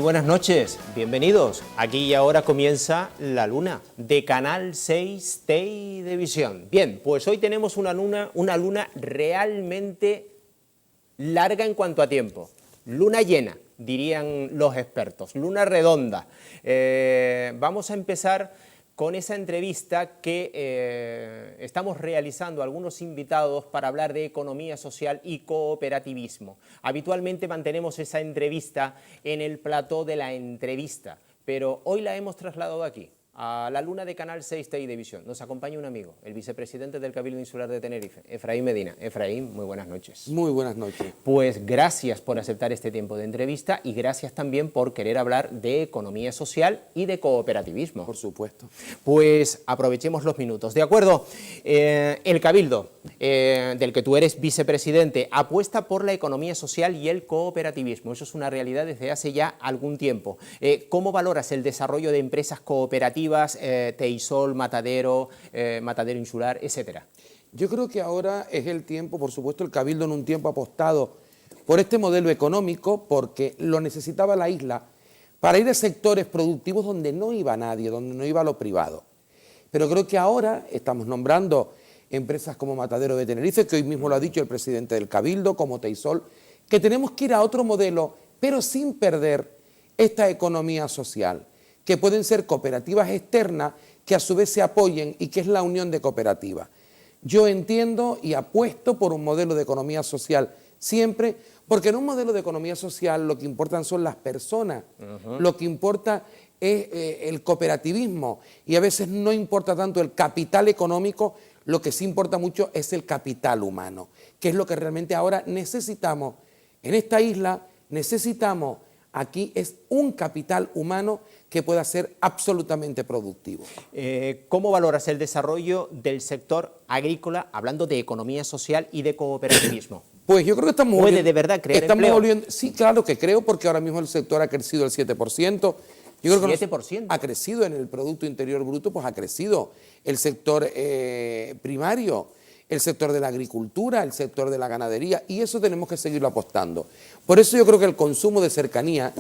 buenas noches, bienvenidos. Aquí y ahora comienza La Luna, de Canal 6 Televisión. Bien, pues hoy tenemos una luna realmente larga en cuanto a tiempo. Luna llena, dirían los expertos, luna redonda. Vamos a empezar con esa entrevista que estamos realizando algunos invitados para hablar de economía social y cooperativismo. Habitualmente mantenemos esa entrevista en el plató de la entrevista, pero hoy la hemos trasladado aquí, a La Luna de Canal 6 Televisión. Nos acompaña un amigo, el vicepresidente del Cabildo Insular de Tenerife, Efraín Medina. Efraín, muy buenas noches. Muy buenas noches. Pues gracias por aceptar este tiempo de entrevista y gracias también por querer hablar de economía social y de cooperativismo. Por supuesto. Pues aprovechemos los minutos. De acuerdo, el Cabildo, del que tú eres vicepresidente, apuesta por la economía social y el cooperativismo. Eso es una realidad desde hace ya algún tiempo. ¿Cómo valoras el desarrollo de empresas cooperativas, Teisol, Matadero, Matadero Insular, etcétera? Yo creo que ahora es el tiempo, por supuesto, el Cabildo en un tiempo ha apostado por este modelo económico porque lo necesitaba la isla para ir a sectores productivos donde no iba nadie, donde no iba lo privado. Pero creo que ahora estamos nombrando empresas como Matadero de Tenerife, que hoy mismo lo ha dicho el presidente del Cabildo, como Teisol, que tenemos que ir a otro modelo, pero sin perder esta economía social, que pueden ser cooperativas externas que a su vez se apoyen y que es la unión de cooperativas. Yo entiendo y apuesto por un modelo de economía social siempre, porque en un modelo de economía social lo que importan son las personas, lo que importa es el cooperativismo y a veces no importa tanto el capital económico, lo que sí importa mucho es el capital humano, que es lo que realmente ahora necesitamos en esta isla, necesitamos aquí es un capital humano que pueda ser absolutamente productivo. ¿Cómo valoras el desarrollo del sector agrícola, hablando de economía social y de cooperativismo? Pues yo creo que estamos ¿Puede de verdad crear empleo? Sí, claro que creo, porque ahora mismo el sector ha crecido el 7%. Yo creo que 7%. Ha crecido en el Producto Interior Bruto, pues ha crecido el sector primario, el sector de la agricultura, el sector de la ganadería, y eso tenemos que seguirlo apostando. Por eso yo creo que el consumo de cercanía,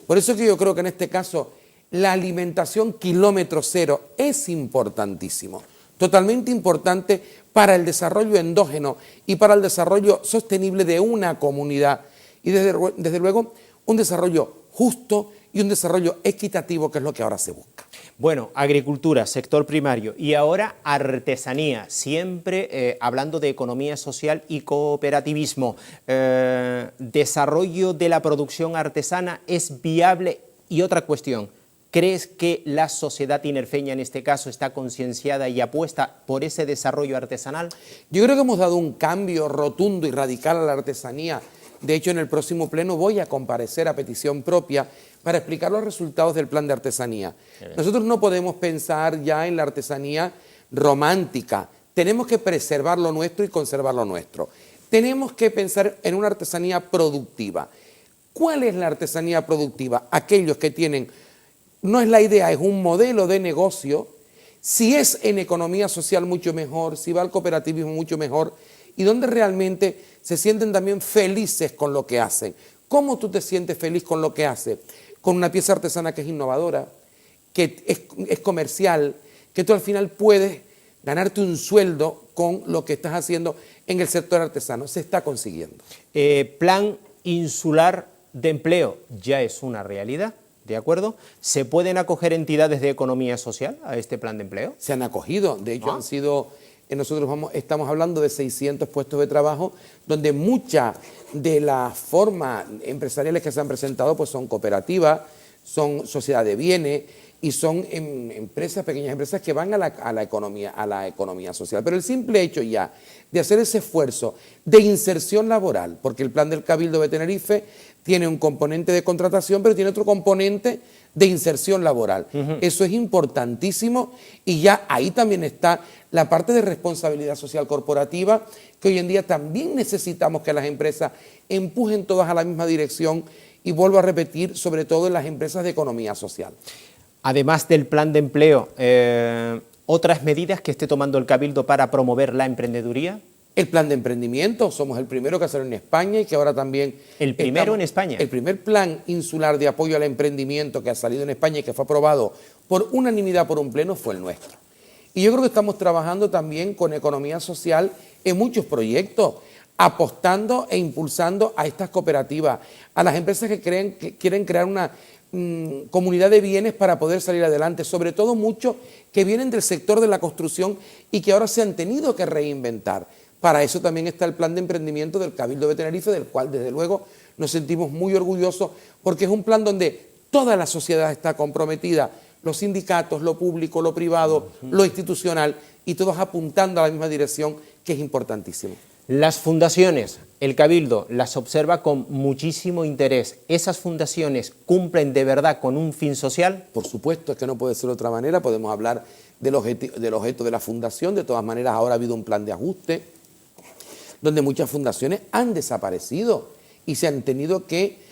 por eso que yo creo que en este caso la alimentación kilómetro cero es importantísimo, totalmente importante para el desarrollo endógeno y para el desarrollo sostenible de una comunidad y desde luego un desarrollo justo y un desarrollo equitativo, que es lo que ahora se busca. Bueno, agricultura, sector primario y ahora artesanía, siempre hablando de economía social y cooperativismo. ¿Desarrollo de la producción artesana es viable? Y otra cuestión, ¿crees que la sociedad tinerfeña en este caso está concienciada y apuesta por ese desarrollo artesanal? Yo creo que hemos dado un cambio rotundo y radical a la artesanía. De hecho, en el próximo pleno voy a comparecer a petición propia para explicar los resultados del plan de artesanía. Nosotros no podemos pensar ya en la artesanía romántica, tenemos que preservar lo nuestro y conservar lo nuestro. Tenemos que pensar en una artesanía productiva. ¿Cuál es la artesanía productiva? Aquellos que tienen, no es la idea, es un modelo de negocio, si es en economía social mucho mejor, si va al cooperativismo mucho mejor, y donde realmente se sienten también felices con lo que hacen. ¿Cómo tú te sientes feliz con lo que haces? Con una pieza artesana que es innovadora, que es comercial, que tú al final puedes ganarte un sueldo con lo que estás haciendo en el sector artesano. Se está consiguiendo. Plan insular de empleo ya es una realidad, ¿de acuerdo? ¿Se pueden acoger entidades de economía social a este plan de empleo? Se han acogido, de hecho han sido... Nosotros estamos hablando de 600 puestos de trabajo, donde muchas de las formas empresariales que se han presentado pues son cooperativas, son sociedad de bienes y son empresas, pequeñas empresas que van a la economía social. Pero el simple hecho ya de hacer ese esfuerzo de inserción laboral, porque el plan del Cabildo de Tenerife tiene un componente de contratación, pero tiene otro componente de inserción laboral. Eso es importantísimo y ya ahí también está la parte de responsabilidad social corporativa, que hoy en día también necesitamos que las empresas empujen todas a la misma dirección y vuelvo a repetir, sobre todo en las empresas de economía social. Además del plan de empleo, ¿otras medidas que esté tomando el Cabildo para promover la emprendeduría? El plan de emprendimiento, somos el primero que salió en España y que ahora también... ¿El primero en España? El primer plan insular de apoyo al emprendimiento que ha salido en España y que fue aprobado por unanimidad por un pleno fue el nuestro. Y yo creo que estamos trabajando también con economía social en muchos proyectos, apostando e impulsando a estas cooperativas, a las empresas que quieren crear una comunidad de bienes para poder salir adelante, sobre todo muchos que vienen del sector de la construcción y que ahora se han tenido que reinventar. Para eso también está el plan de emprendimiento del Cabildo de Tenerife, del cual desde luego nos sentimos muy orgullosos, porque es un plan donde toda la sociedad está comprometida, los sindicatos, lo público, lo privado, lo institucional, y todos apuntando a la misma dirección, que es importantísimo. Las fundaciones, el Cabildo las observa con muchísimo interés. ¿Esas fundaciones cumplen de verdad con un fin social? Por supuesto, es que no puede ser de otra manera. Podemos hablar del objeto de la fundación. De todas maneras, ahora ha habido un plan de ajuste donde muchas fundaciones han desaparecido y se han tenido que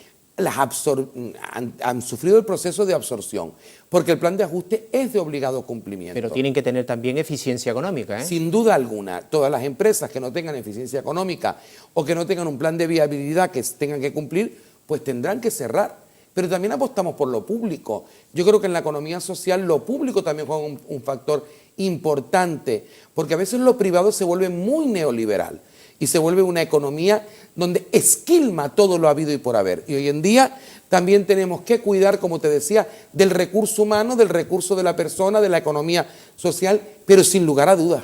han sufrido el proceso de absorción, porque el plan de ajuste es de obligado cumplimiento. Pero tienen que tener también eficiencia económica, ¿eh? Sin duda alguna, todas las empresas que no tengan eficiencia económica o que no tengan un plan de viabilidad que tengan que cumplir, pues tendrán que cerrar. Pero también apostamos por lo público. Yo creo que en la economía social lo público también juega un factor importante, porque a veces lo privado se vuelve muy neoliberal y se vuelve una economía donde esquilma todo lo habido y por haber. Y hoy en día también tenemos que cuidar, como te decía, del recurso humano, del recurso de la persona, de la economía social, pero sin lugar a dudas.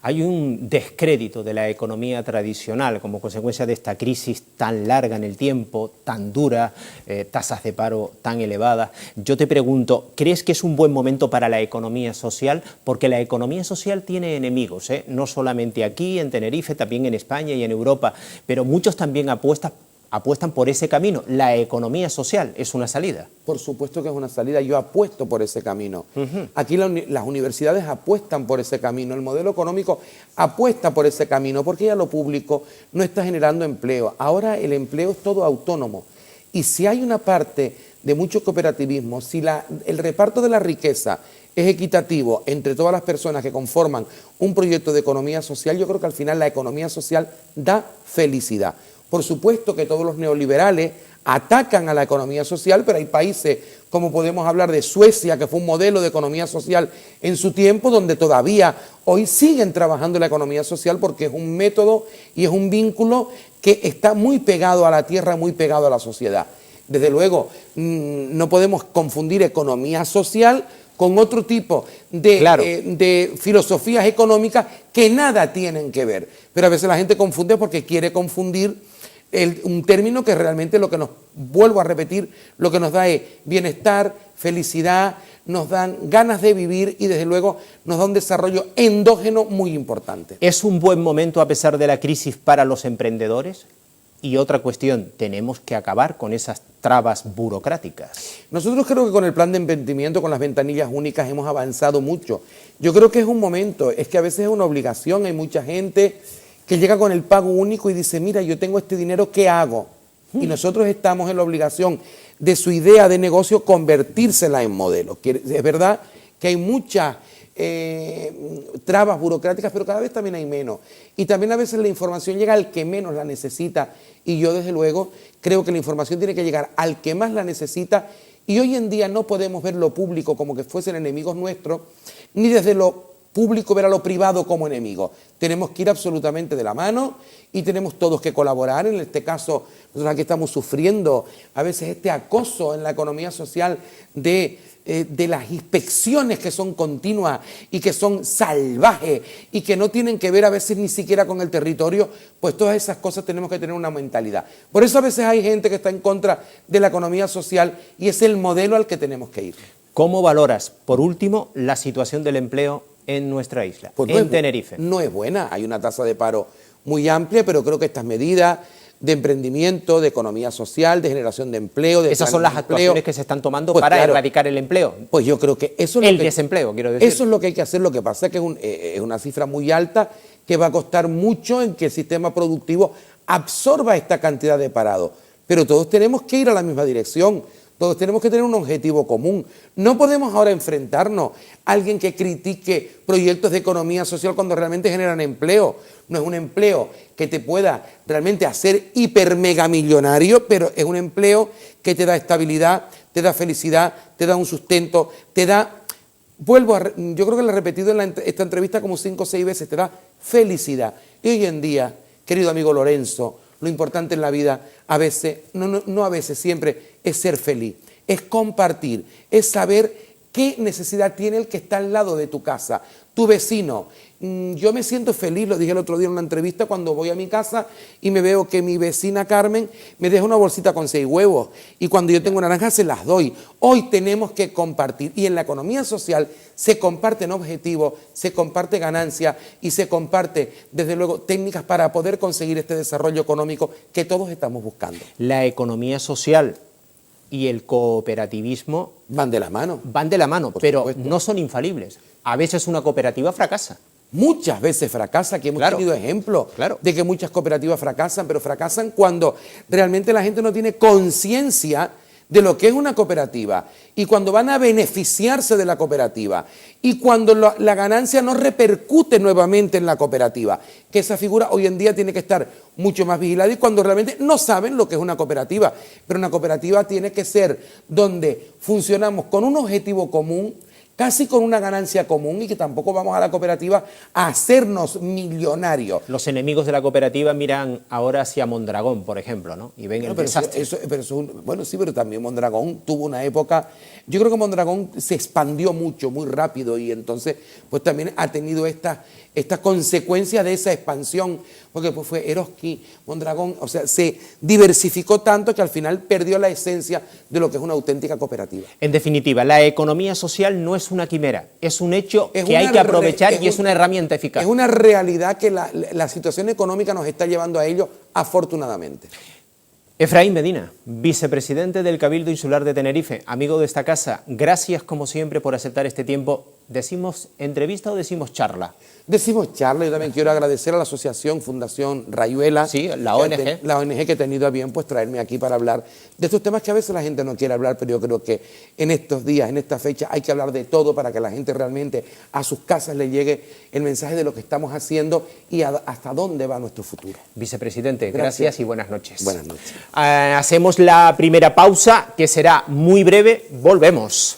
Hay un descrédito de la economía tradicional como consecuencia de esta crisis tan larga en el tiempo, tan dura, tasas de paro tan elevadas. Yo te pregunto, ¿crees que es un buen momento para la economía social? Porque la economía social tiene enemigos, no solamente aquí, en Tenerife, también en España y en Europa, pero muchos también apuestan por ese camino. La economía social es una salida. Por supuesto que es una salida, yo apuesto por ese camino. Aquí las universidades apuestan por ese camino, el modelo económico apuesta por ese camino, porque ya lo público no está generando empleo. Ahora el empleo es todo autónomo. Y si hay una parte de mucho cooperativismo, si el reparto de la riqueza es equitativo entre todas las personas que conforman un proyecto de economía social, yo creo que al final la economía social da felicidad. Por supuesto que todos los neoliberales atacan a la economía social, pero hay países como podemos hablar de Suecia, que fue un modelo de economía social en su tiempo, donde todavía hoy siguen trabajando la economía social porque es un método y es un vínculo que está muy pegado a la tierra, muy pegado a la sociedad. Desde luego, no podemos confundir economía social con otro tipo de filosofías económicas que nada tienen que ver. Pero a veces la gente confunde porque quiere confundir un término que realmente lo que nos, vuelvo a repetir, lo que nos da es bienestar, felicidad, nos dan ganas de vivir y desde luego nos da un desarrollo endógeno muy importante. ¿Es un buen momento a pesar de la crisis para los emprendedores? Y otra cuestión, tenemos que acabar con esas trabas burocráticas. Nosotros creo que con el plan de emprendimiento, con las ventanillas únicas, hemos avanzado mucho. Yo creo que es un momento, es que a veces es una obligación, hay mucha gente que llega con el pago único y dice, mira, yo tengo este dinero, ¿qué hago? Y nosotros estamos en la obligación de su idea de negocio convertírsela en modelo. Es verdad que hay muchas trabas burocráticas, pero cada vez también hay menos. Y también a veces la información llega al que menos la necesita. Y yo, desde luego, creo que la información tiene que llegar al que más la necesita. Y hoy en día no podemos ver lo público como que fuesen enemigos nuestros, ni desde lo público ver a lo privado como enemigo. Tenemos que ir absolutamente de la mano y tenemos todos que colaborar. En este caso, nosotros aquí estamos sufriendo a veces este acoso en la economía social de las inspecciones que son continuas y que son salvajes y que no tienen que ver a veces ni siquiera con el territorio, pues todas esas cosas tenemos que tener una mentalidad. Por eso a veces hay gente que está en contra de la economía social y es el modelo al que tenemos que ir. ¿Cómo valoras, por último, la situación del empleo en nuestra isla, pues en Tenerife? No es buena, hay una tasa de paro muy amplia, pero creo que estas medidas de emprendimiento, de economía social, de generación de empleo, de esas son las actuaciones que se están tomando pues para claro, erradicar el empleo. Pues yo creo que eso es el desempleo, quiero decir. Eso es lo que hay que hacer. Lo que pasa es que es una cifra muy alta que va a costar mucho en que el sistema productivo absorba esta cantidad de parados. Pero todos tenemos que ir a la misma dirección. Todos tenemos que tener un objetivo común. No podemos ahora enfrentarnos a alguien que critique proyectos de economía social cuando realmente generan empleo. No es un empleo que te pueda realmente hacer hipermegamillonario, pero es un empleo que te da estabilidad, te da felicidad, te da un sustento, te da... yo creo que lo he repetido en esta entrevista como 5 o 6 veces, te da felicidad. Y hoy en día, querido amigo Lorenzo, lo importante en la vida a veces, no a veces, siempre es ser feliz, es compartir, es saber qué necesidad tiene el que está al lado de tu casa, tu vecino. Yo me siento feliz, lo dije el otro día en una entrevista, cuando voy a mi casa y me veo que mi vecina Carmen me deja una bolsita con 6 huevos y cuando yo tengo naranjas se las doy. Hoy tenemos que compartir y en la economía social se comparten objetivos, se comparte ganancia y se comparte, desde luego, técnicas para poder conseguir este desarrollo económico que todos estamos buscando. La economía social y el cooperativismo van de la mano. Van de la mano, pero no son infalibles. A veces una cooperativa fracasa. Muchas veces fracasa, que hemos tenido ejemplos de que muchas cooperativas fracasan, pero fracasan cuando realmente la gente no tiene conciencia de lo que es una cooperativa y cuando van a beneficiarse de la cooperativa y cuando la ganancia no repercute nuevamente en la cooperativa, que esa figura hoy en día tiene que estar mucho más vigilada y cuando realmente no saben lo que es una cooperativa, pero una cooperativa tiene que ser donde funcionamos con un objetivo común, casi con una ganancia común y que tampoco vamos a la cooperativa a hacernos millonarios. Los enemigos de la cooperativa miran ahora hacia Mondragón, por ejemplo, ¿no? Y ven el desastre. Bueno, sí, pero también Mondragón tuvo una época... Yo creo que Mondragón se expandió mucho, muy rápido y entonces pues también ha tenido estas consecuencias de esa expansión, porque pues fue Eroski, Mondragón, o sea, se diversificó tanto que al final perdió la esencia de lo que es una auténtica cooperativa. En definitiva, la economía social no es una quimera, es un hecho que hay que aprovechar y es una herramienta eficaz. Es una realidad que la situación económica nos está llevando a ello, afortunadamente. Efraín Medina, vicepresidente del Cabildo Insular de Tenerife, amigo de esta casa, gracias como siempre por aceptar este tiempo. ¿Decimos entrevista o decimos charla? Decimos charla. Yo también quiero agradecer a la asociación Fundación Rayuela, sí, la ONG. La ONG que ha tenido a bien pues traerme aquí para hablar de estos temas que a veces la gente no quiere hablar, pero yo creo que en estos días, en esta fecha, hay que hablar de todo para que la gente realmente a sus casas le llegue el mensaje de lo que estamos haciendo y hasta dónde va nuestro futuro. Vicepresidente, gracias y buenas noches. Buenas noches. Hacemos la primera pausa, que será muy breve, volvemos.